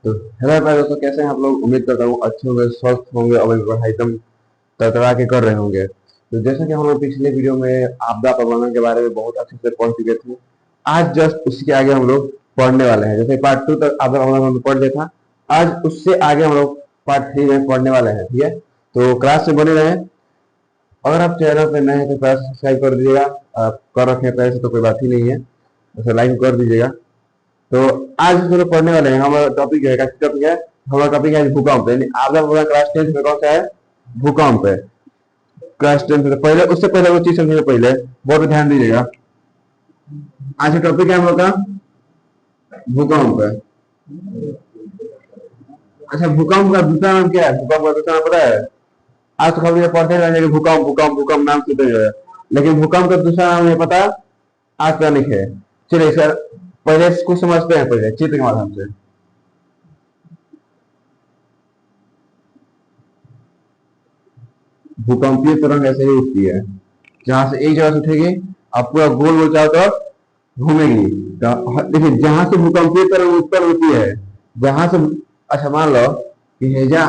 तो हेलो भाई दोस्तों, कैसे हैं आप लोग। उम्मीद करता हूँ अच्छे होंगे, स्वस्थ होंगे और अभी पढ़ाई एकदम तड़तड़ा के कर रहे होंगे। तो जैसा कि हम लोग पिछले वीडियो में आपदा प्रबंधन के बारे में बहुत अच्छे से पढ़ चुके थे, आज जस्ट उसके आगे हम लोग पढ़ने वाले हैं। जैसे पार्ट 2 तक आपदा प्रबंधन हम लोग पढ़ लिया था, आज उससे आगे हम लोग पार्ट 3 में पढ़ने वाले हैं। ठीक है, तो क्लास से बने रहें। अगर आप चैनल पर नए हैं तो प्लीज सब्सक्राइब कर दीजिएगा। आप कर रखे हैं पहले से तो कोई बात ही नहीं है, वैसे लाइक कर दीजिएगा। तो आज हम लोग पढ़ने वाले हैं, हमारा टॉपिक है, टॉपिक है हमारा टॉपिक है भूकंप। यानी आपदा पूरा क्लास 10th में कौन सा है, भूकंप है। क्लास 10th में पहले, उससे पहले वो चीज समझने पहले बहुत ध्यान दीजिएगा। आज का टॉपिक है हम लोग का भूकंप है। अच्छा, भूकंप का दूसरा नाम क्या है? भूकंप का दूसरा नाम पता है? आज तो खबर पढ़ते रहेंगे कि भूकंप भूकंप भूकंप नाम सुनते जो है, लेकिन भूकंप का दूसरा नाम नहीं पता, आज तक नहीं है। चलिए सर, पहले इसको समझते हैं, पहले चित्र के माध्यम से। भूकंपीय तरंग ऐसे ही उठती है, जहां से एक जगह से उठेगी आप पूरा गोल गोल चारों तरफ घूमेगी। देखिए, जहां से भूकंपीय तरंग उत्पन्न होती है, जहां से, अच्छा मान लो कि हेजा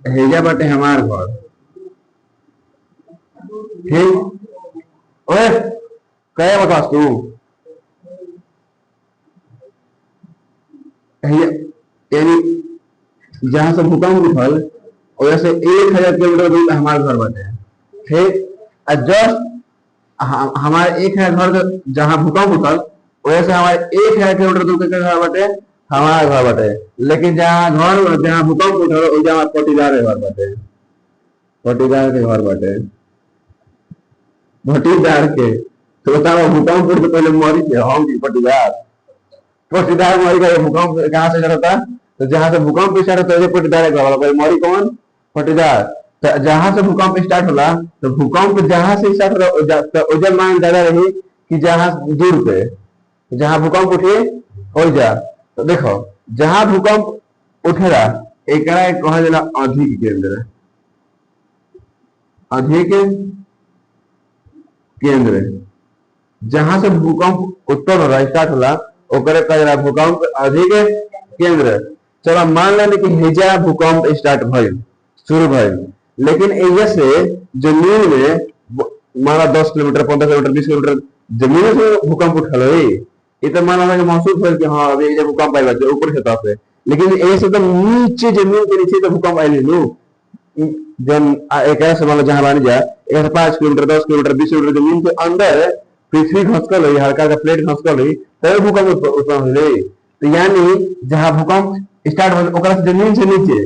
हेजा बटे हमार घर, ठीक। ओए, कहे बतास तू यानी जहां से भूकंप उठल वैसे 1000 किलोमीटर दूर पे हमारे घर बटे, ठीक। जस्ट हमारे 1000 घर जहाँ भूकंप उठल वैसे हमारे 1000 किलोमीटर दूर के घर बटे, हमारा घर बटे। लेकिन जहाँ भूकंप उठल वही हमारे पटीदार के घर बटे, पटीदार के घर बटे, पटीदार के। तो बताओ, भूकंप उठ तो पहले मरी थे हम की पटीदार? पटीदार मरी का भूकंप कहाँ से चलता? तो जहां से भूकंप स्टार्ट होता है पटीदार के घर वाला पहले मरी कौन? पटीदार। तो जहां से भूकंप स्टार्ट होला, तो भूकंप जहां से स्टार्ट होला तो ओजन मान ज्यादा रही कि जहां दूर पे, जहां भूकंप उठे ओइजा। तो देखो, जहां भूकंप उठेला एकरा कहल जाला अधिक केंद्र, अधिक केंद्र। जहां से भूकंप उत्पन्न होला, स्टार्ट होला, ओकरे कहल जाला भूकंप अधिक केंद्र। चलो मान लें कि हेजा भूकंप स्टार्ट भइल, शुरू भइल, लेकिन एजा से जमीन में माना 10 किलोमीटर, 15 किलोमीटर, 20 किलोमीटर जमीन से भूकंप उठल है। ये तो माना कि महसूस हो कि हाँ अभी एजा भूकंप आयल बा ऊपर सतह पे, लेकिन ऐसे तो नीचे, जमीन के नीचे तो भूकंप आयल नु। जन एक ऐसे मान लो जहां बानी जा, एक 5 किलोमीटर, 10 किलोमीटर, 20 किलोमीटर जमीन के अंदर पृथ्वी घसकल है, हल्का हल्का प्लेट घसकल है, तभी भूकंप उत्पन्न होले। तो यानी जहां भूकंप स्टार्ट हो ओकरा से जमीन से नीचे,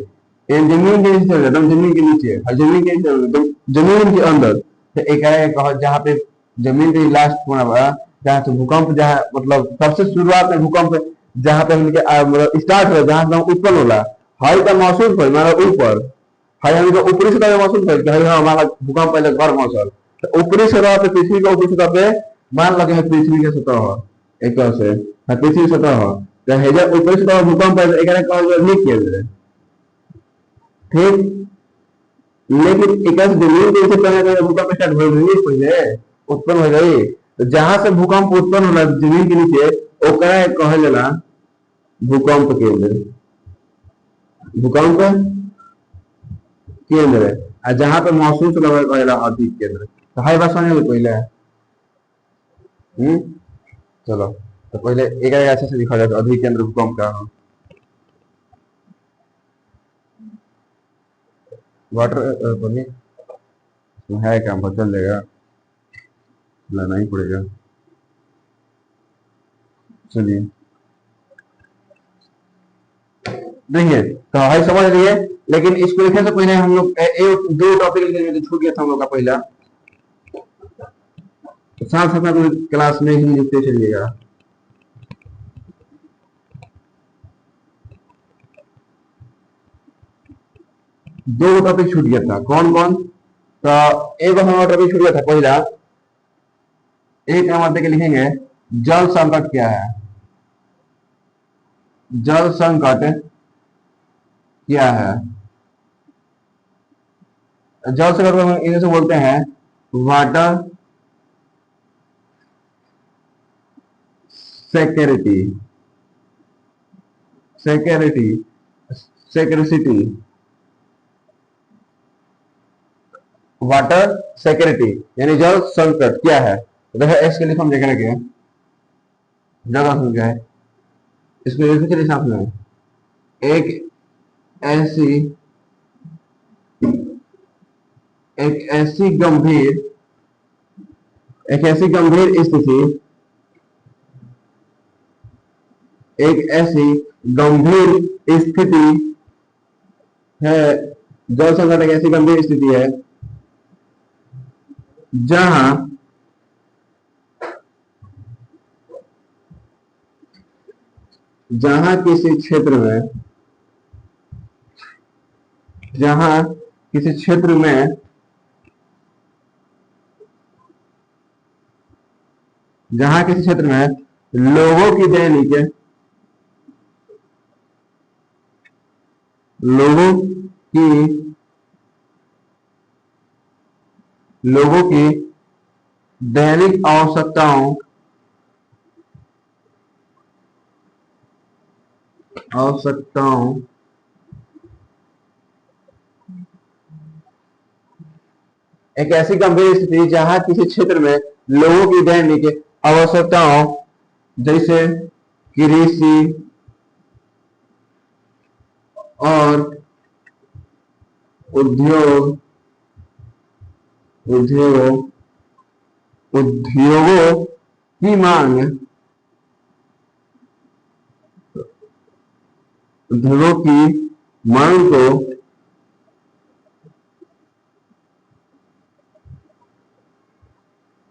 जमीन के नीचे एकदम, जमीन के नीचे और जमीन के नीचे एकदम, जमीन के अंदर। तो एक है जहाँ पे जमीन के लास्ट कोना बा, जहाँ से भूकंप, जहाँ मतलब सबसे शुरुआत में भूकंप जहाँ पे उनके मतलब स्टार्ट हो, जहाँ से उत्पन्न होला, हाई का महसूस हो हमारा ऊपर, हाई हमको ऊपरी सतह महसूस हो कि हाँ हमारा भूकंप पहले घर मौसल। तो ऊपरी सतह पे, पृथ्वी का ऊपरी सतह पे मान लगे है पृथ्वी के सतह हो, एक तरह से पृथ्वी सतह हो, तो हेजा ऊपरी सतह भूकंप है, एक केंद्र, ठीक। लेकिन एक जमीन के नीचे पहले भूकंप स्टार्ट हो गई, पहले उत्पन्न हो गई। तो जहां से भूकंप उत्पन्न होला जमीन के नीचे, ओकरा कहल जाला भूकंप केंद्र, भूकंप केंद्र। और जहां पे महसूस लगे कहला अधिक केंद्र। तो हाई बात समझ में पहले। चलो, तो पहले एक अच्छे से दिखा जाए तो अधिक केंद्र भूकंप का वाटर बने है, काम पर चल जाएगा, लाना ही पड़ेगा। चलिए, देखिए तो हाई समझ लिए, लेकिन इसको लिखने से पहले हम लोग दो टॉपिक लिखने छूट गया था हम लोग का पहला, तो साथ साथ में क्लास में ही लिखते चलिएगा। दो टॉपिक छूट गया था, कौन कौन? तो एक हमारा टॉपिक छूट गया था पहला, एक नंबर देख लिखेंगे, जल संकट क्या है। जल संकट क्या है? जल संकट को इंग्लिश में बोलते हैं वाटर सिक्योरिटी, सेक्योरिटी सेक्रेसिटी वाटर सिक्योरिटी यानी जल संकट क्या है। तो देखो इसके लिए हम देख रहे हैं जल क्या है, इसको चलिए साथ में एक ऐसी एक ऐसी गंभीर स्थिति है, जल संकट एक ऐसी गंभीर स्थिति है जहां किसी क्षेत्र में लोगों की दैनिक आवश्यकताओं एक ऐसी गंभीर स्थिति जहां किसी क्षेत्र में लोगों की दैनिक आवश्यकताओं जैसे कृषि और उद्योगों की मांग को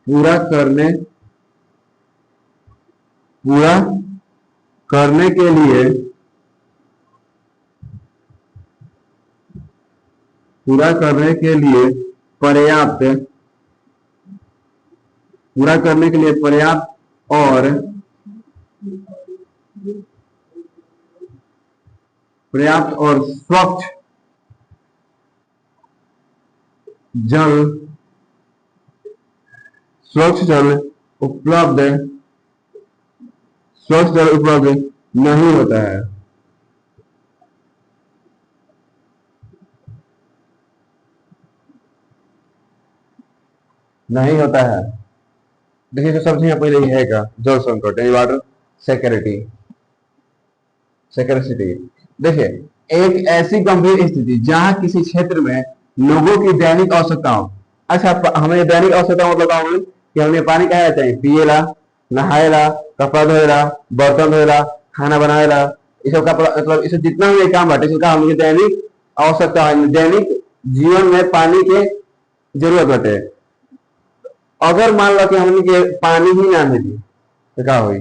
पूरा करने के लिए पर्याप्त और स्वच्छ जल उपलब्ध नहीं होता है। देखिए सबसे यहाँ पहले है का जल संकट यानी वाटर सिक्योरिटी। देखिए एक ऐसी गंभीर स्थिति जहां किसी क्षेत्र में लोगों की दैनिक आवश्यकताओं, अच्छा हमें दैनिक आवश्यकता मतलब क्या होगी कि हमें पानी कहा चाहिए, पिएला, नहाएला, कपड़ा धोएला, बर्तन धोएला, खाना बनाएला, ये सब का मतलब इसे जितना भी काम बाटे इसका हमें दैनिक आवश्यकता है, दैनिक जीवन में पानी के जरूरत बाटे। अगर मान लो कि हमने के पानी ही ना मिली तो क्या होगी,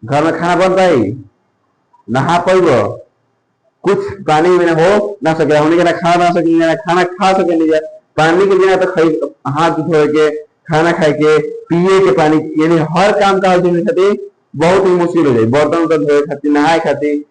घर में खाना बन पाई, नहा पाइबो, कुछ पानी में हो ना सके, हमने ना खा ना सके, ना खाना खा सके नहीं, पानी के बिना तो हाथ धोए के, खाना खाए के, पिए के पानी यानी हर काम का खातिर बहुत ही मुश्किल हो जाए। बर्तन तो धोए खातिर, नहाए खातिर,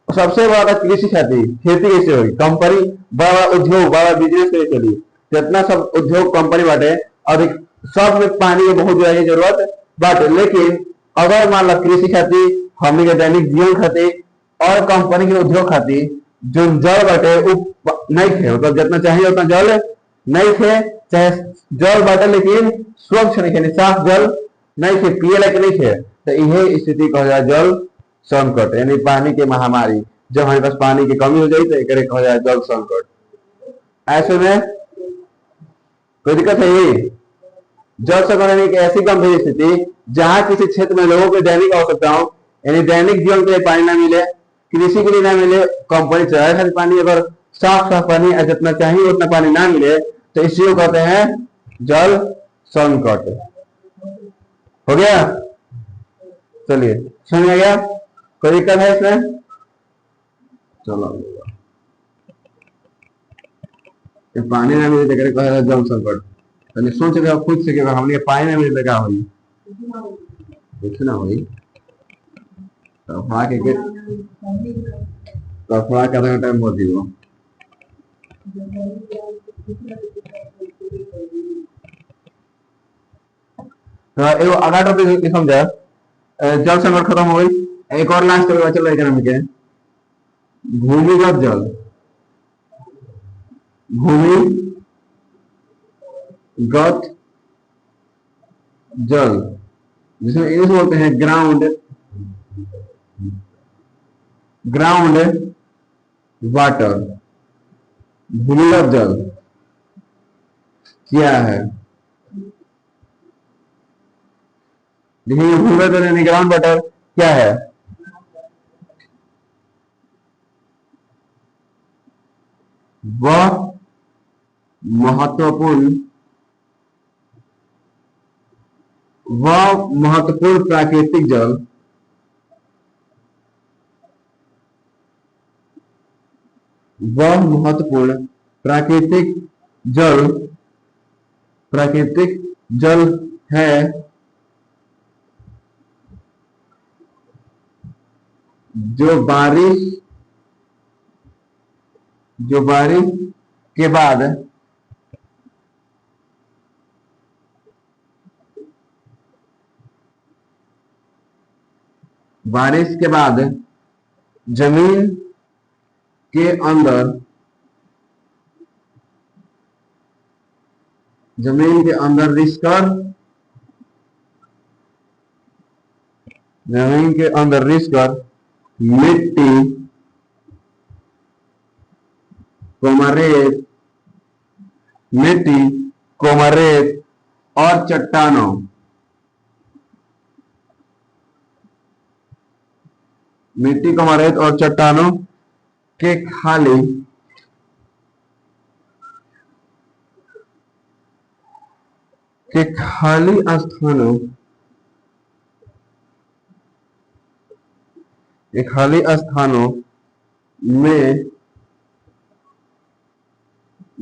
सबसे बड़ा कृषि खातिर खेती कैसे होगी, कंपनी बड़ा उद्योग बड़ा बिजनेस कैसे चली, जितना सब उद्योग कंपनी बाटे अधिक सब में पानी की बहुत ज्यादा जरूरत बाटे। लेकिन अगर मान लो कृषि खातिर, हमने के दैनिक जीवन खातिर और कंपनी के उद्योग खातिर जो जल बाटे नहीं थे, मतलब जितना चाहिए उतना जल नहीं थे, चाहे जल बाटे लेकिन स्वच्छ नहीं थे, साफ जल नहीं थे, पिए लायक नहीं थे, तो यह स्थिति कहा जाए जल संकट यानी पानी की महामारी। जब हमारे पास पानी की कमी हो जाए तो एक कहा जाए जल संकट। ऐसे में कोई दिक्कत है, ये जल संकट यानी एक ऐसी गंभीर स्थिति जहां किसी क्षेत्र में लोगों की दैनिक आवश्यकताओं यानी दैनिक जीवन के लिए पानी ना मिले, कृषि के लिए ना मिले, कंपनी चलाए खातिर पानी अगर साफ पानी जितना चाहिए उतना पानी ना मिले तो इसी को कहते हैं जल संकट। हो गया, चलिए समझ आ गया, कोई दिक्कत है इसमें? चलो पानी ना मिले तो कहा जल संकट। सोच रहे खुद से कि हमने पानी ना मिले तो क्या हुई, कुछ ना हुई, कफड़ा के आधा टाइम बहुत दियो। एगो आधा टॉपिक समझा, जल संकट खत्म हो गई। एक और लास्ट चल रहा है भूमिगत जल। भूमिगत जल जिसमें इंग्लिश बोलते हैं ग्राउंड वाटर। भूमिगत जल क्या है? देखिए भूमिगत जल यानी ग्राउंड वाटर क्या है? वह महत्वपूर्ण प्राकृतिक जल प्राकृतिक जल है जो बारिश के बाद जमीन के अंदर रिस कर मिट्टी रेत और चट्टानों के खाली स्थानों में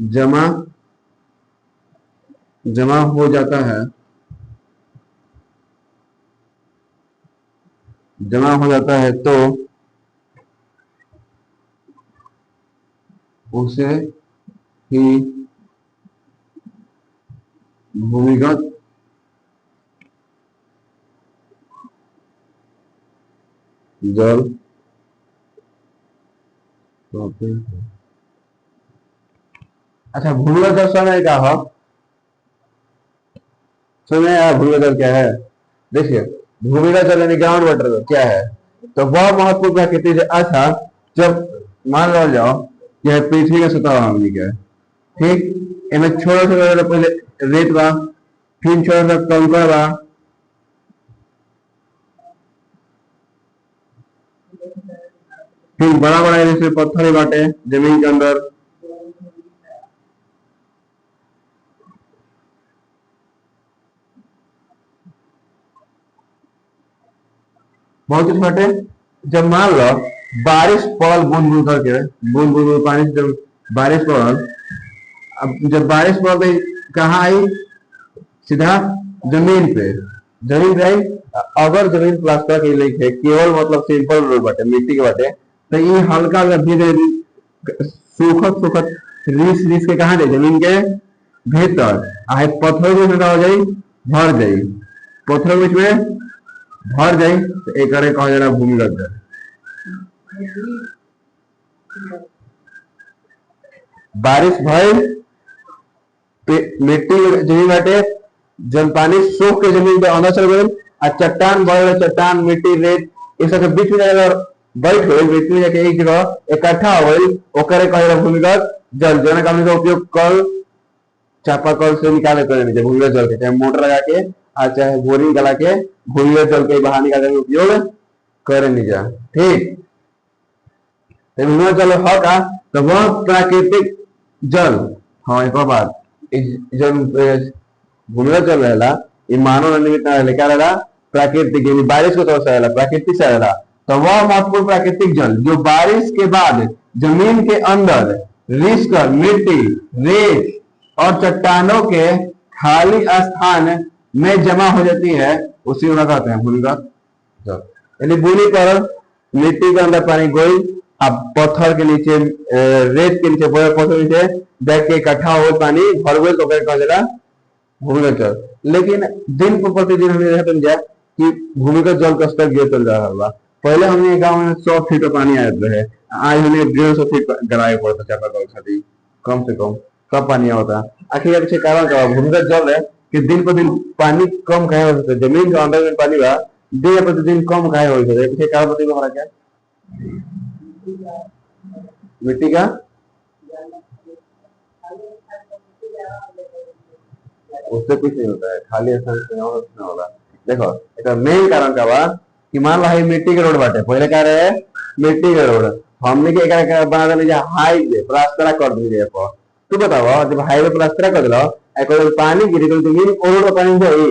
जमा हो जाता है तो उसे ही भूमिगत जल कहते हैं। अच्छा भूमिगत जल समय क्या हो? समय भूमिगत जल क्या है? देखिए भूमिगत जल यानी ग्राउंड वाटर क्या है? तो वह महत्वपूर्ण प्राकृतिक जल। अच्छा जब मान लो जाओ यह पृथ्वी का सतह हमनी के ठीक इनमें छोटा छोटा पहले रेत बा, फिर छोटा सा कंकड़ बा, फिर बड़ा बड़ा जैसे पत्थर ही बाटे जमीन के अंदर, बहुत कुछ बाटे। जब मान लो बारिश पड़ल बूंद बूंद करके, बूंद बूंद पानी से जब बारिश पड़ल, अब जब बारिश पड़ गई कहाँ आई? सीधा जमीन पे आई। अगर जमीन प्लास्टर के लिए है केवल मतलब सिंपल रोड बाटे मिट्टी के बाटे तो ये हल्का धीरे धीरे सूखत रिस के कहा जाए जमीन के भीतर आए पत्थर में हो जाए भर जाए, पत्थर बीच में भर जाए तो एक कहा जा भूमिगत जल। बारिश भय मिट्टी जमीन बाटे जब पानी सूख के जमीन पे अंदर चल गए और चट्टान बड़े चट्टान मिट्टी रेत इस सब बीच में अगर बैठ गए बीच में जाके एक जगह इकट्ठा हो गई ओकरे कहे भूमिगत जल जो का उपयोग कल चापाकल से निकाले करे भूमिगत जल के चाहे मोटर लगा के और चाहे बोरिंग लगा के भूमिगत जल के बाहर निकालने में उपयोग करे नहीं जा। ठीक भूमिगत जल है का तो वह प्राकृतिक जल। हाँ एक बात जब भूमिगत जल रहेला ये मानव निर्मित ना रहेला क्या रहेला प्राकृतिक यानी बारिश को तरफ से रहेला प्राकृतिक से रहेला। तो वह महत्वपूर्ण प्राकृतिक जल जो बारिश के बाद जमीन के अंदर रिस कर मिट्टी रेत और चट्टानों के खाली स्थान में जमा हो जाती है उसी को कहते हैं भूमिगत जल। यानी भूमि पर मिट्टी के अंदर पानी गोई अब पत्थर के नीचे रेत के नीचे बड़े पत्थर के नीचे बैठ के इकट्ठा हो पानी भर गए तो कहा जाएगा भूमिगत जल। लेकिन दिन पर प्रतिदिन हमें देखा कि भूमिगत जल का स्तर गिर चल रहा है पहले हमने गांव में 100 फीट का पानी आया रहे, आज हमें 150 फीट गराए पड़ता चापाकल खातिर, कम से कम कब पानी होता। आखिर पीछे कारण क्या बा? भूमिगत जल है कि दिन पर दिन पानी कम काहे होता है, जमीन के अंदर में पानी बा दिन प्रतिदिन कम काहे होता है, पीछे कारण बताइए हमारा क्या? मिट्टी का उससे कुछ नहीं होता है, खाली ऐसा नहीं होगा। देखो एक मेन कारण का बा कि मान लो मिट्टी के रोड बाटे, पहले क्या रहे मिट्टी के रोड, हमने के एकरा बना देले हाईवे प्लास्टर कर दिए पर। तू बताओ जब हाईवे प्लास्टर कर दिलो एक पानी गिरी तो जमीन और पानी जाई,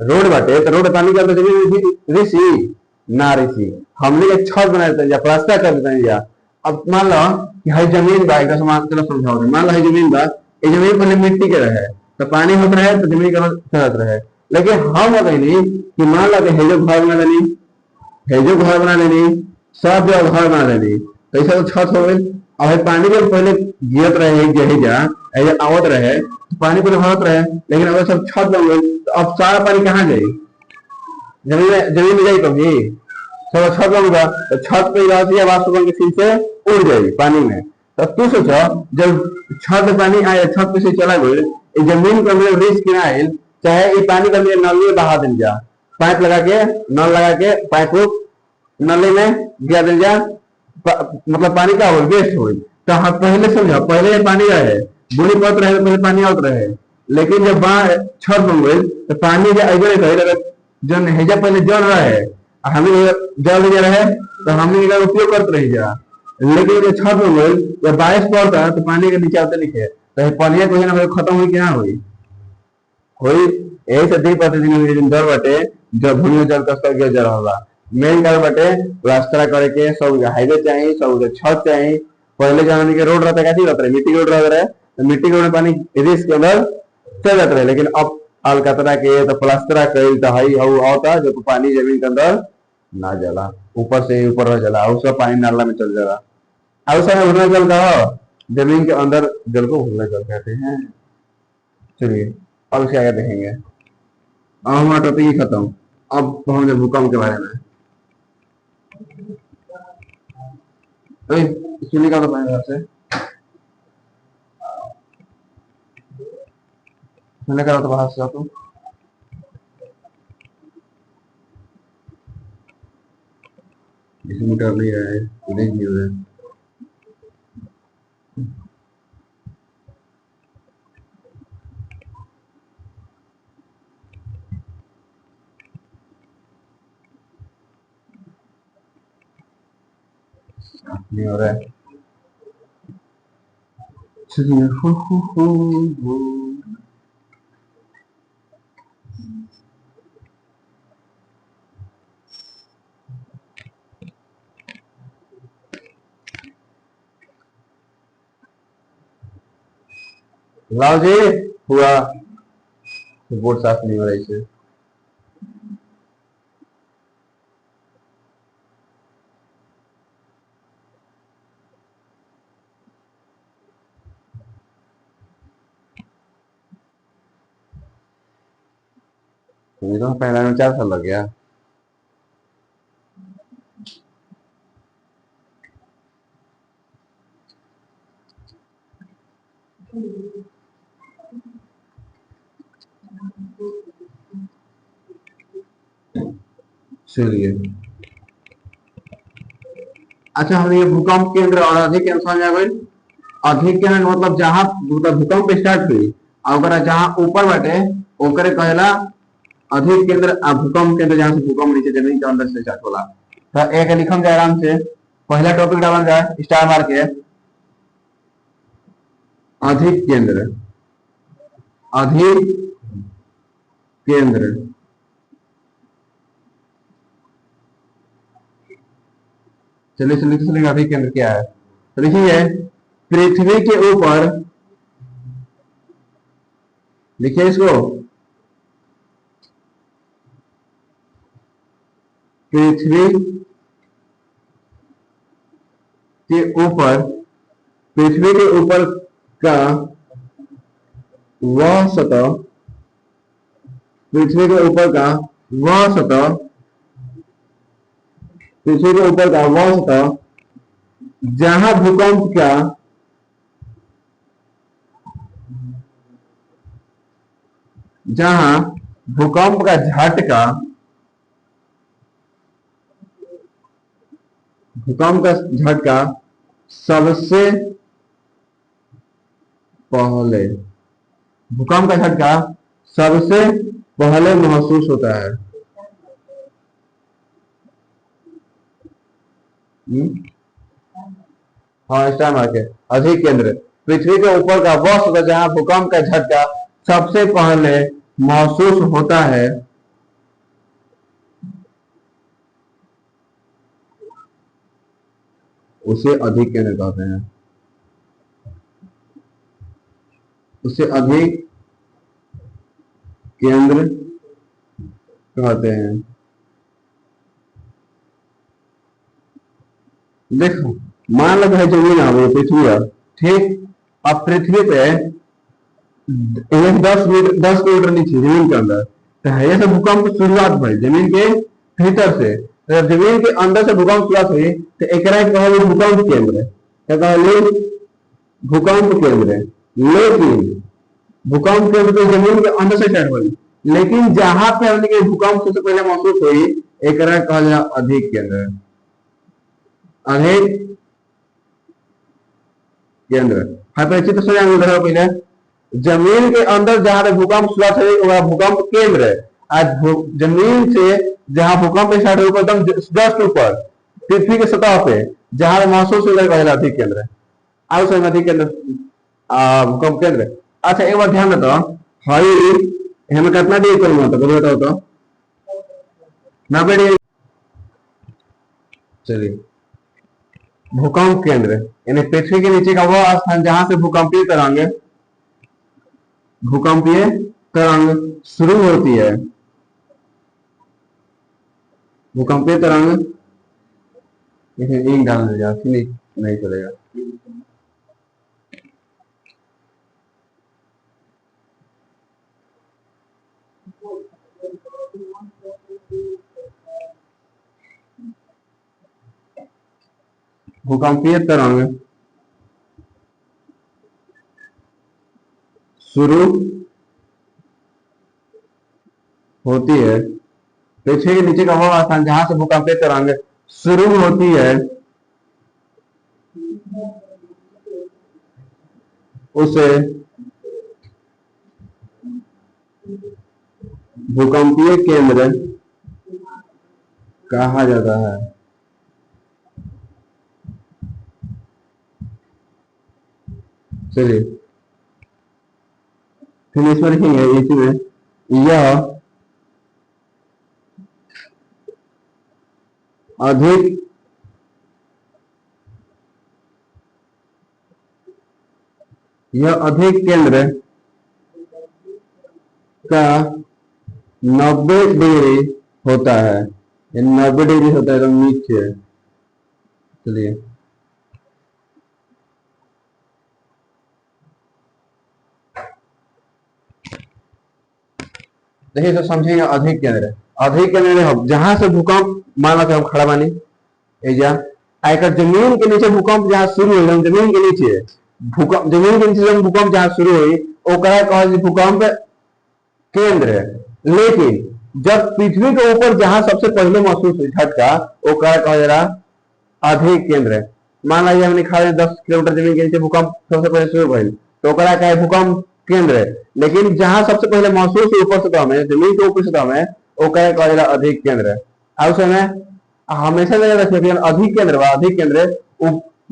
रोड बाटे तो रोड पानी के अंदर जमीन ऋषि ना ऋषि, हमने एक छत बना देते या प्लास्टर कर देते हैं या। अब मान लो कि हर जमीन बा एकदम समाज चलो समझाओ, मान लो हर जमीन बा, ये जमीन पहले मिट्टी के रहे तो पानी होता रहे तो जमीन का चलत रहे। लेकिन हम कहनी कि मान लो कि हेजो घर बना लेनी, हेजो घर बना लेनी, सब जगह घर बना लेनी तो ऐसा तो छत हो गई। और पानी जब पहले गिरत रहे जहेजा ऐसे आवत रहे तो पानी पहले भरत रहे, लेकिन अगर सब छत बन गई तो अब सारा पानी कहाँ जाए? जमीन में जाए कभी? सब छत बनूंगा तो छत पे वाष्पकण के सीध से उड़ जाएगी पानी में। तो तू सोचो जब छत पे पानी आए, छत पे से चला गई, जमीन के अंदर रिस्क ना आए, चाहे ये पानी के अंदर नल में बहा दिल जा, पाइप लगा के नल लगा के पाइप नली में गिरा दिल जा, मतलब पानी का हो वेस्ट हो। तो हाँ पहले समझो, पहले पानी रहे बुनी पत रहे तो पहले पानी आउट रहे, लेकिन जब छत बन गई तो पानी जन हेजा पहले जल रहे हमें जल दिया रहे तो हमें उपयोग करते रही जा। लेकिन जब छत बन गई जब बारिश पड़ता है तो पानी के नीचे आते लिखे तो पानी को ना खत्म हुई कि ना हुई हुई। यही से दिन प्रतिदिन दर बाटे जब भूमि जल का स्तर गिर जा रहा। मेन कारण बाटे रास्ता करे के सब हाईवे चाहिए, सब छत चाहिए। पहले जमाने के रोड रहता कैसी रहता है, मिट्टी रोड रहता है तो मिट्टी के रोड में पानी रिस्क के अंदर चल जाता है। लेकिन अब अलकतरा के तो प्लास्टरा कईल तो हई हऊ आवता जो पानी जमीन के अंदर ना जाला, ऊपर से ऊपर रह जाला और सब पानी नाला में चल जाला। और सब भूमि जल का जमीन के अंदर जल को भूमि जल कहते हैं। चलिए अब इसके आगे देखेंगे। अब हमारा टॉपिक ही खत्म। अब हम जब भूकंप के बारे में सुनी का तो पहले से सुनने का तो बाहर से तो मीटर नहीं रहा है, नहीं हो रहा है। नहीं हो रहा है। चलिए लाओ जी हुआ बोर्ड साफ नहीं हो रहा इसे। तो पहला में 4 साल लग गया। चलिए अच्छा हम ये भूकंप केंद्र और अधिक केंद्र समझ आ गई। अधिक केंद्र मतलब जहां भूकंप स्टार्ट हुई अगर जहां ऊपर बाटे ओकरे कहेला अधिक केंद्र, भूकंप केंद्र जहां से भूकंप नीचे जमीन के अंदर से स्टार्ट होला। तो एक लिखम जाए आराम से, पहला टॉपिक डालल जाए स्टार मार के, अधिक केंद्र। अधिक केंद्र चलिए चलिए चलिए अधिक केंद्र क्या है तो लिखिए पृथ्वी के ऊपर, लिखिए इसको पृथ्वी के ऊपर, पृथ्वी के ऊपर का वह सतह, पृथ्वी के ऊपर का वह सतह पृथ्वी के ऊपर का वह सतह जहां भूकंप का जहां भूकंप का झटका भूकंप का झटका सबसे पहले भूकंप का झटका सबसे पहले महसूस होता है। हाँ, स्टार मार्क है। अधिक केंद्र पृथ्वी के ऊपर का वह सतह जहां भूकंप का झटका सबसे पहले महसूस होता है उसे अधिक केंद्र कहते हैं। उसे अधिक केंद्र कहते हैं। देखो, मान लो है जमीन आ गई, पृथ्वी है, ठीक। अब पृथ्वी पे 10 किलोमीटर नीचे जमीन के अंदर तो है ये सब भूकंप की शुरुआत भाई जमीन के भीतर से। तो जमीन के अंदर से भूकंप शुरुआत हुई तो एक भूकंप केंद्र क्या कहले? भूकंप केंद्र। लेकिन भूकंप केंद्र तो जमीन के अंदर से स्टार्ट हुई, लेकिन जहां पे हमने के भूकंप सबसे पहले महसूस हुई एक कहल जाए अधिक केंद्र। अधिक केंद्र चित्र से पहले जमीन के अंदर जहां पे भूकंप शुरुआत हुई वह भूकंप केंद्र है। आज जमीन से जहां भूकंप स्टार्ट हुई एकदम जस्ट ऊपर पृथ्वी के सतह पे जहां महसूस हो गया अधिक केंद्र। आओ समझ अधिक केंद्र भूकंप केंद्र। अच्छा, एक बार ध्यान देता हई हमें कितना डिग्री कोण होता है बताओ तो? 90 डिग्री। चलिए, भूकंप केंद्र यानी पृथ्वी के नीचे का वह स्थान जहां से भूकंपीय तरंग शुरू होती है। भूकंपीय तरंग इंक डालने जा नहीं चलेगा। भूकंपीय तरंग शुरू होती है पृथ्वी के नीचे का वह स्थान जहां से भूकंपीय तरंग शुरू होती है उसे भूकंपीय केंद्र कहा जाता है। चलिए, फिर इसमें लिखेंगे इसमें यह अधिक केंद्र का 90 डिग्री होता है। 90 डिग्री होता है तो नीचे। चलिए, देखिए तो समझिएगा अधिक केंद्र जहां से भूकंप माना कि हम खड़ा बानी आकर जमीन के नीचे भूकंप जहां शुरू हुई जमीन के नीचे जब भूकंप जहां शुरू हुई भूकंप केंद्र। लेकिन जब पृथ्वी के ऊपर जहां सबसे पहले महसूस हुई झटका वो कहा जा रहा अधिक केंद्र। मान लीजिए हमने खा 10 किलोमीटर जमीन के नीचे भूकंप सबसे पहले शुरू हुई तो क्या भूकंप केंद्र है। लेकिन जहां सबसे पहले महसूस हुई ऊपर सतह में जमीन के ऊपर सतह में वो कहा जा रहा अधिक केंद्र है। अब समय हमेशा रखिए अधिक केंद्र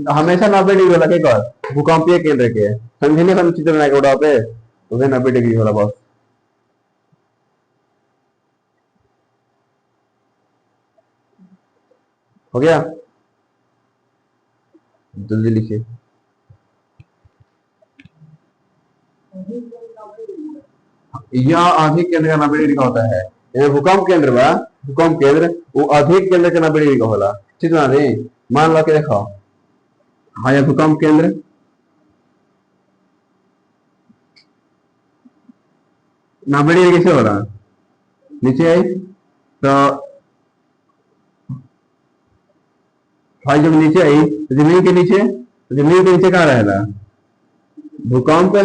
हमेशा 90 डिग्री वाला के भूकंपीय केंद्र के समझने का चित्र बनाए उड़ा पे तो 90 डिग्री वाला बस हो गया। जल्दी लिखिए। यह अधिक केंद्र का 90 डिग्री का होता है। भूकंप केंद्र वो अधिक केंद्र का 90 डिग्री का होला। ठीक ना नहीं? मान लो कि देखो हाँ यह भूकंप केंद्र 90 डिग्री कैसे हो रहा नीचे आई तो हवाई जब नीचे आई तो जमीन के नीचे कहाँ रहेला? भूकंप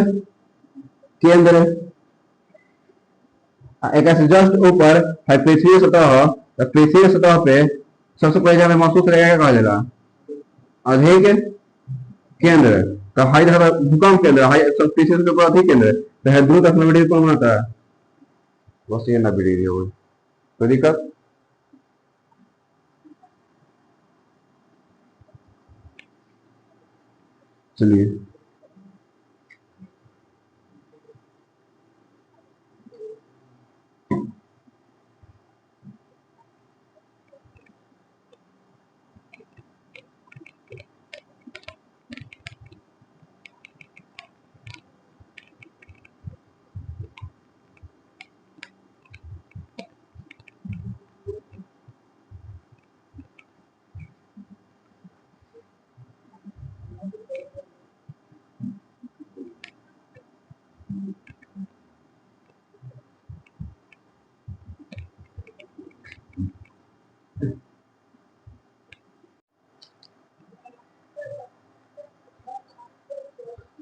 केंद्र। एक ऐसे जस्ट ऊपर है पृथ्वी सतह, तो पृथ्वी की सतह पे सबसे पहले जगह महसूस रहेगा क्या कहा जाएगा? अधिक केंद्र। तो हाई जगह भूकंप केंद्र, हाई पृथ्वी के ऊपर अधिक केंद्र, तो है ध्रुव तक 90 डिग्री कौन बनाता है? बस ये 90 डिग्री हो गई, कोई दिक्कत? चलिए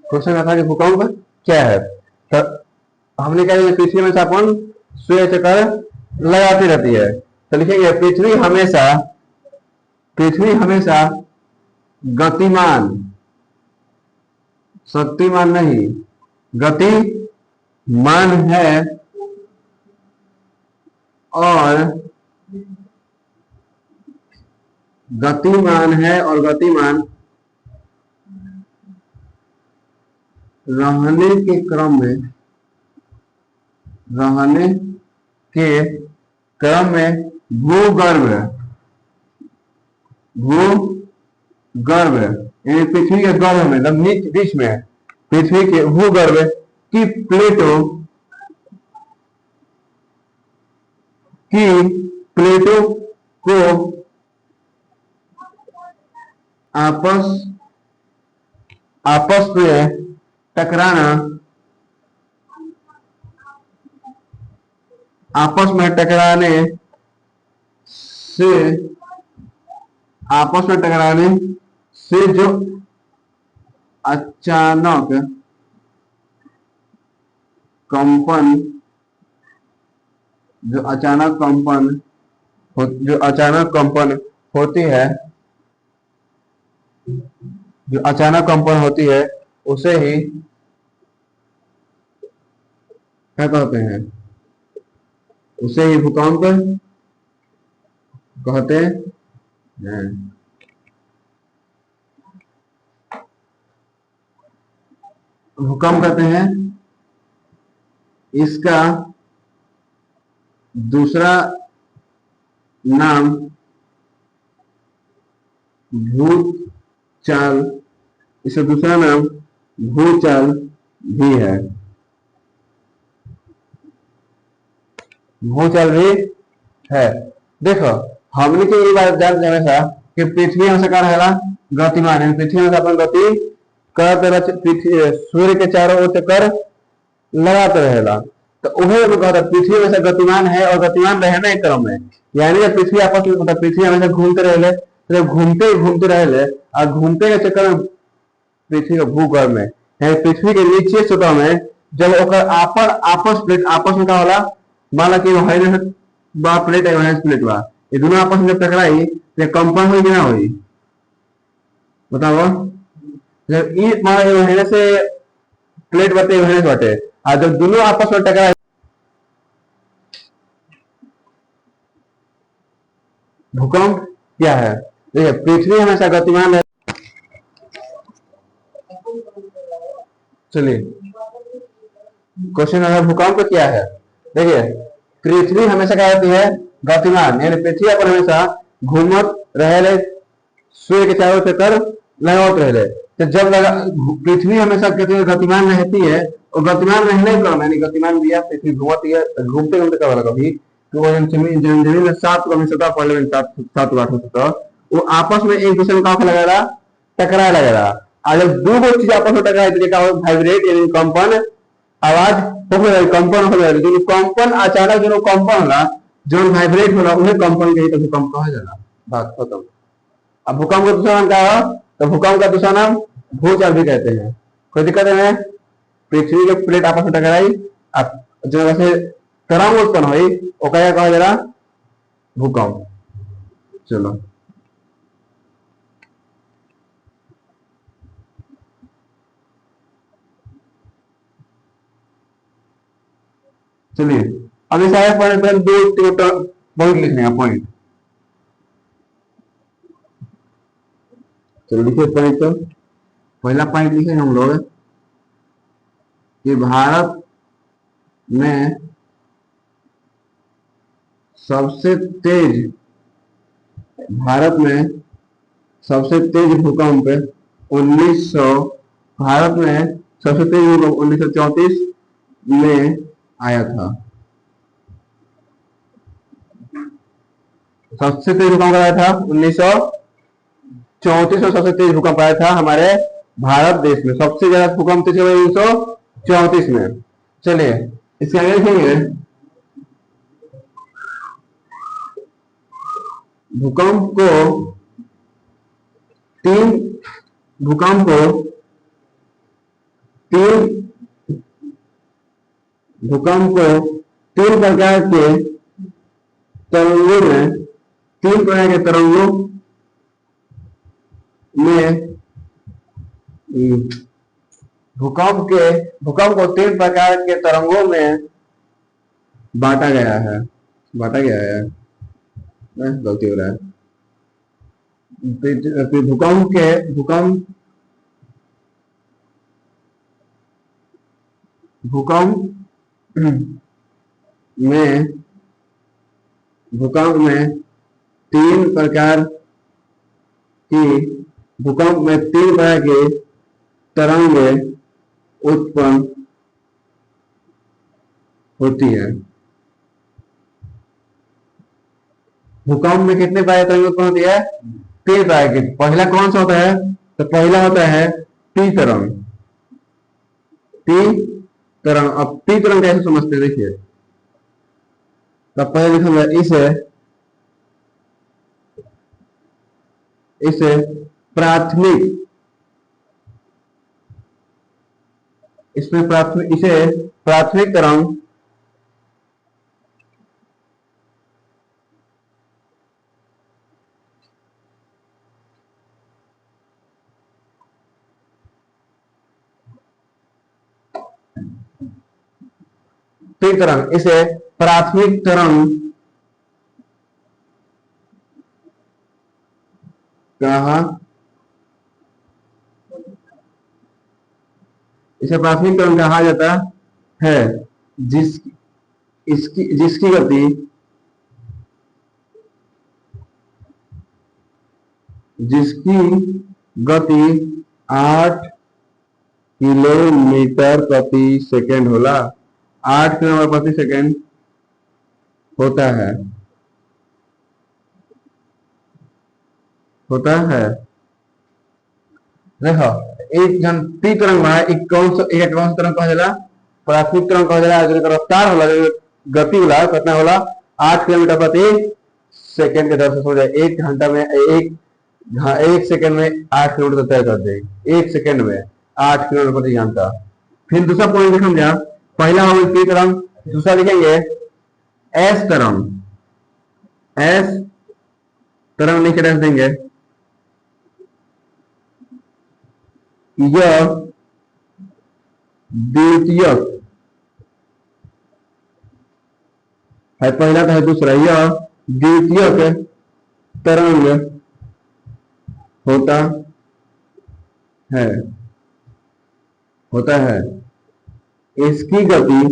क्वेश्चन था कि भूकंप क्या है, तो हमने क्या किया? पृथ्वी में तापमान सूर्य चक्कर लगाती रहती है, तो लिखेंगे पृथ्वी हमेशा गतिमान, शक्तिमान नहीं, गतिमान है और गतिमान रहने के क्रम में भूगर्भ यानी पृथ्वी के गर्भ में, मतलब बीच में पृथ्वी के भूगर्भ की प्लेटों को आपस में टकराना, आपस में टकराने से जो अचानक कंपन होती है उसे ही क्या कहते हैं? उसे ही भूकंप कहते हैं। भूकंप कहते हैं, इसका दूसरा नाम भूचाल भी है। देखो हमने तो ये बात जान जाना था कि पृथ्वी हमेशा क्या रहेगा? गतिमान है। पृथ्वी में अपन गति करते पृथ्वी सूर्य के चारों ओर चक्कर लगाते रहेगा, तो उन्हें कहता पृथ्वी हमेशा गतिमान है और गतिमान रहना एक क्रम में, यानी जब पृथ्वी आपस में मतलब पृथ्वी हमेशा घूमते रहे, तो घूमते रहे और घूमते के चक्कर में पृथ्वी के भूगर्भ में यानी पृथ्वी के नीचे सतह में जब आपस में क्या होला? मान ला कि प्लेट है प्लेट बा, ये दोनों आपस में जब टकराई तो कंपन हुई कि ना हुई? बताओ। जब ये मान से प्लेट बाटे और जब दोनों आपस में टकराए भूकंप क्या है? देखिए पृथ्वी हमेशा गतिमान है। चलिए क्वेश्चन है भूकंप क्या है? देखिए पृथ्वी हमेशा क्या होती है? गतिमान, यानी पृथ्वी पर हमेशा घूमत रहे, सूर्य के चारों चक्कर लगावत रहे, तो जब पृथ्वी हमेशा गतिमान रहती है और गतिमान रहने क्रम यानी गतिमान भी है, पृथ्वी घूमती है, घूमते घूमते क्या होगा कभी तो जमीन में 7 कमी सतह पहले 7 8 सतह वो आपस में एक दूसरे में क्या लगेगा? टकराए लगेगा। और जब दो चीज आपस में टकराए तो क्या होगा? वाइब्रेट यानी कंपन, आवाज कंपन हो जाएगा। जो कंपन अचानक जो कंपन होला, जो वाइब्रेट होला उन्हें कंपन के ही तो भूकंप कहा जाला। बात खत्म। अब भूकंप का दूसरा नाम क्या है? तो भूकंप का दूसरा नाम भूचाल भी कहते हैं। कोई दिक्कत है? पृथ्वी के प्लेट आपस में टकराई, अब जो वैसे तरंग उत्पन्न हुई वो क्या कहा जरा? भूकंप। चलो चलिए, अब इस आया पॉइंट पर दो पॉइंट लिखने हैं, पॉइंट। चलो लिखिए पॉइंट। तो पहला पॉइंट लिखे हम लोग कि में सबसे तेज भारत में सबसे तेज भूकंप 1900 भारत में सबसे तेज भूकंप 1934 में आया था। सबसे तेज भूकंप आया था 1934 में, सबसे तेज भूकंप आया था हमारे भारत देश में। सबसे ज्यादा भूकंप तेज 1934 में। चलिए इसके आगे लिखेंगे भूकंप को तीन भूकंप को तीन भूकंप को तीन प्रकार के तरंगों में तीन प्रकार के तरंगों में भूकंप को तीन प्रकार के तरंगों में बांटा गया है। गलती हो रहा है। भूकंप में तीन प्रकार की तरंगें उत्पन्न होती है। भूकंप में कितने प्रकार की तरंगें उत्पन्न होती है? तीन प्रकार की। पहला कौन सा होता है? तो पहला होता है टी तरंग। अब टी तरंग कैसे समझते हैं देखिए। तो पहले लिखूंगा इसे प्राथमिक तरंग इसे प्राथमिक तरंग कहा जाता है, जिसकी गति 8 किलोमीटर प्रति सेकेंड होला। 8 किलोमीटर प्रति सेकेंड होता है। देखो एक जन टी तरंग है, कौन सा तरंग कहा जाला? प्राथमिक तरंग कहा जाला। जो रफ्तार होला, जो गति होला, कितना होला? 8 किलोमीटर प्रति सेकेंड के दर से हो जाए। एक घंटा में एक सेकेंड में 8 किलोमीटर तय कर दे। एक सेकेंड में 8 किलोमीटर प्रति घंटा। फिर दूसरा पॉइंट लिखेंगे क्या? पहला होगा टी तरंग, दूसरा लिखेंगे एस तरंग। लिख रख देंगे। यह द्वितीयक है, पहला का है दूसरा। यह द्वितीयक तरंग होता है। इसकी गति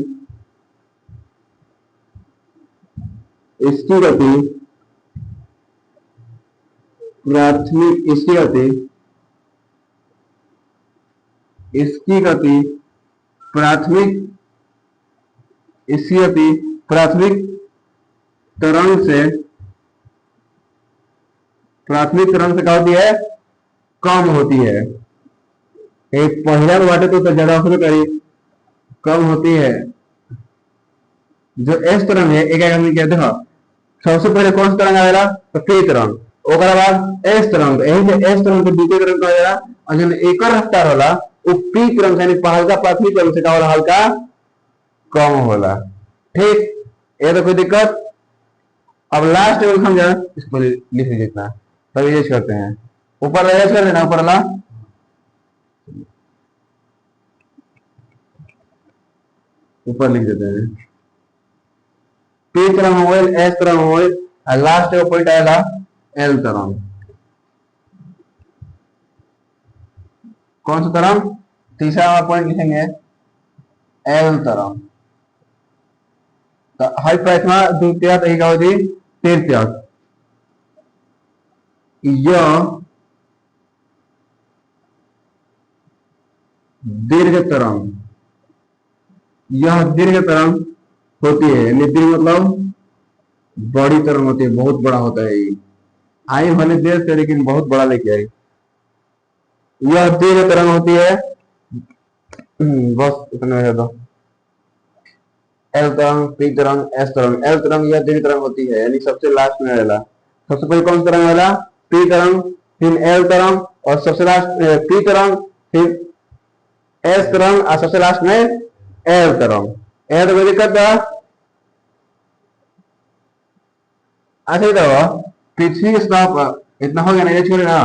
प्राथमिक तरंग से क्या होती है? कम होती है। एक पहला बाटे तो ज्यादा होने करीब कम होती है। जो एस तरंग है, एक आदमी क्या देखो, सबसे पहले कौन सा तरंग आएगा? तो टी तरंग। ओकरा बाद एस तरंग, यही से एस तरंग के द्वितीय तरंग कहा जाला। और जन एकर रफ्तार होला वो पी तरंग यानी हल्का प्राथमिक तरंग से का होला, हल्का कम होला। ठीक, ये तो कोई दिक्कत। अब लास्ट में हम जाए इसको लिख लीजिए इतना, तब यूज करते हैं। ऊपर यूज कर देना, ऊपर वाला ऊपर लिख देते हैं। पी तरंग हो एस तरंग हो, लास्ट में पॉइंट आएगा एल तरंग। कौन सा तरंग? तीसरा वाला पॉइंट लिखेंगे एल तरंग। तो हाई प्रथमा द्वितीय तरीका होती तृतीय। यह दीर्घ तरंग, यह दीर्घ तरंग होती है। यानी दीर्घ मतलब बड़ी तरंग होती है, बहुत बड़ा होता है ये। आई भले देर से लेकिन बहुत बड़ा लेके आई। यह दीर्घ तरंग होती है। बस इतना है। तो एल तरंग, पी तरंग, एस तरंग। एल तरंग यह दीर्घ तरंग होती है, यानी सबसे लास्ट में आएगा। सबसे पहले कौन सा तरंग आएगा? पी तरंग, फिर एल तरंग, और सबसे लास्ट पी तरंग, फिर एस तरंग, और सबसे लास्ट में एल तरंग। एल तो कोई दिक्कत था? अच्छा ही तो पृथ्वी की सतह पर इतना हो गया ना, ये छोड़े ना।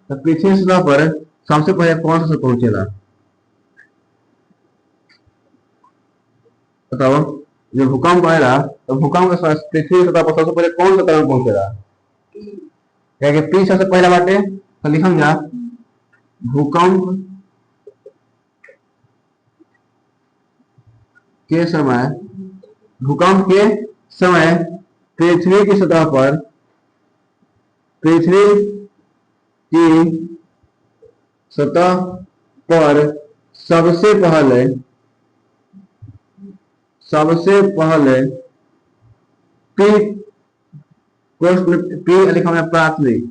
तो पृथ्वी की सतह पर सबसे पहले कौन सा पहुंचेगा बताओ? जो भूकंप आएगा तो भूकंप के पृथ्वी की सतह पर सबसे पहले कौन सा तरंग पहुंचेगा? क्या कि पी सबसे पहला बाटे, तो लिखम जा भूकंप के समय, भूकंप के समय पृथ्वी की सतह पर, पृथ्वी की सतह पर सबसे पहले, सबसे पहले पी पी लिखा है प्राथमिक,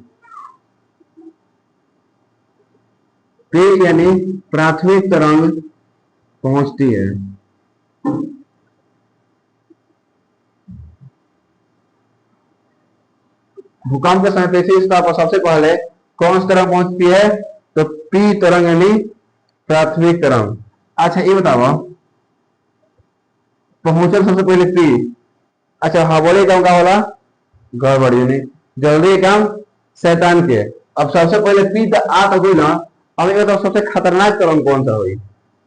पी यानी प्राथमिक तरंग पहुंचती है। भूकंप के समय पृथ्वी की सतह पर सबसे पहले कौन सी तरंग पहुंचती है? तो पी तरंग यानी प्राथमिक तरंग। अच्छा ये बताओ, पहुंचल सबसे पहले पी। अच्छा हाँ बोले काम का होला गड़बड़, यानी जल्दी काम शैतान के। अब सबसे पहले पी तो आ तो गई ना। अब ये तो सबसे खतरनाक तरंग कौन सा हुई,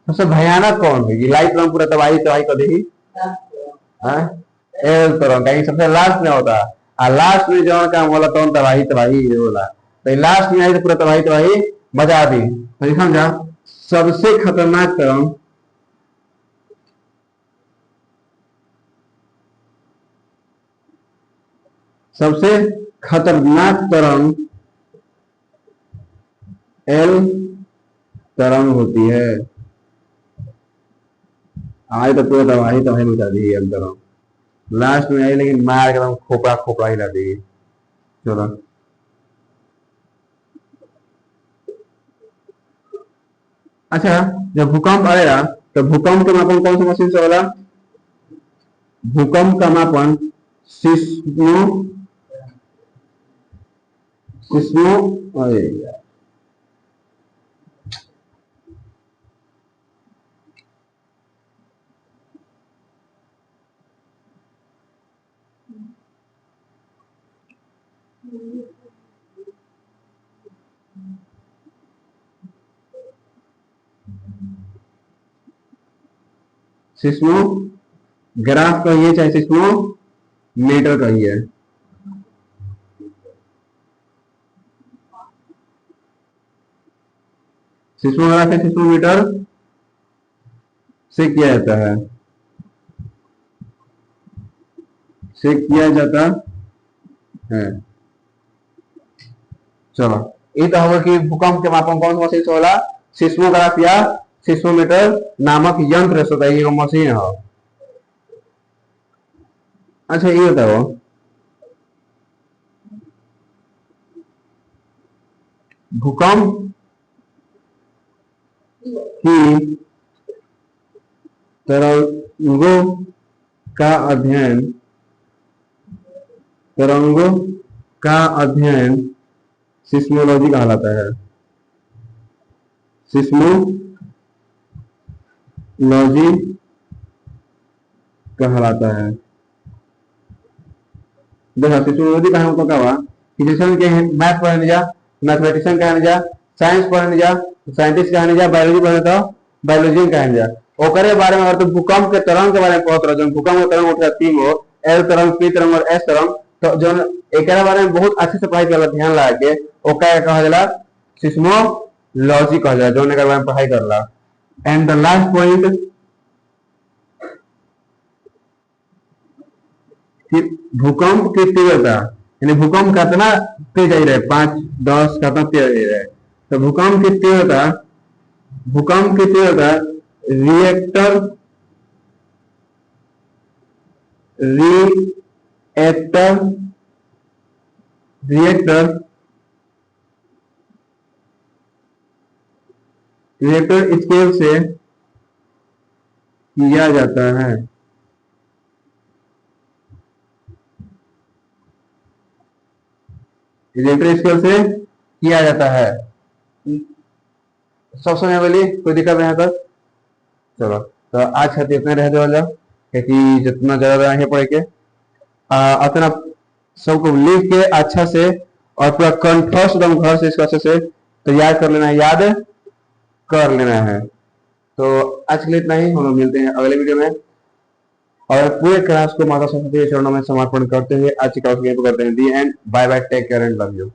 सबसे भयानक कौन होगी? लाइट तरंग पूरा तबाही तबाही कर देगी। एल तरंग, कहीं सबसे लास्ट में होता है। और लास्ट में जो काम होला तो तबाही तबाही होला। तो लास्ट में आई तो पूरा तबाही तबाही बजा दी। तो समझा सबसे खतरनाक तरंग, सबसे खतरनाक तरंग एल तरंग होती है। आज तो पूरा तबाही तबाही मचा दी एल तरंग। लास्ट में आई लेकिन मार एकदम खोपड़ा खोपड़ा हिला देगी। चलो अच्छा, जब भूकंप आएगा तो भूकंप का मापन कौन सा मशीन से होगा? भूकंप का मापन सिस्मो, सिस्मो, अरे यार सिस्मो ग्राफ कहिए चाहे सिस्मो मीटर कहिए। सिस्मोग्राफ या सिस्मोमीटर से किया जाता है, से किया जाता है। चलो ये तो होगा कि भूकंप के मापन कौन सा मशीन से होला? सिस्मोग्राफ या सिस्मोमीटर नामक यंत्र से होता है, ये मशीन है। अच्छा ये बताओ, भूकंप की तरंगों का अध्ययन, तरंगों का अध्ययन सिस्मोलॉजी कहलाता है। सिस्मोलॉजी कहलाता है। देखो सिस्मोलॉजी का मतलब क्या हुआ कि जैसे के मैथ पढ़ने जा मैथमेटिशियन कहने जा, साइंस पढ़ने जा साइंटिस्ट कहने जा, बायोलॉजी पढ़ने तो बायोलॉजियन कहने जा। ओकरे बारे में अगर तो भूकंप के तरंग के बारे में पढ़त रहो, जब भूकंप के तरंग उठा तीन गो एल तरंग, पी तरंग और एस तरंग, तो जो एकरा बारे में बहुत अच्छे से पढ़ाई करला, ध्यान लगा के ओकरा कहा जाला सिस्मोलॉजी कहा जाला, जो एकरा बारे में पढ़ाई करला। एंड द लास्ट पॉइंट कि भूकंप की तीव्रता, यानी भूकंप कितना तेज आई रहे, 5 10 कितना तेज आई रहे। तो भूकंप की तीव्रता रिएक्टर स्केल से किया जाता है। रिएक्टर स्केल से किया जाता है। सब समझ वाली कोई दिक्कत नहीं है? चलो तो आज खातिर इतना रह दो, क्योंकि जितना ज्यादा है पढ़े के उतना सबको लिख के अच्छा से और पूरा कंठस्थ एकदम घर से इसको अच्छे से तैयार कर लेना है, याद कर लेना है। तो आज के लिए इतना ही, हम लोग मिलते हैं अगले वीडियो में और पूरे क्लास को माता सरस्वती के चरणों में समर्पण करते हुए आज की क्लास को करते हैं the end. Bye bye, take care and love you.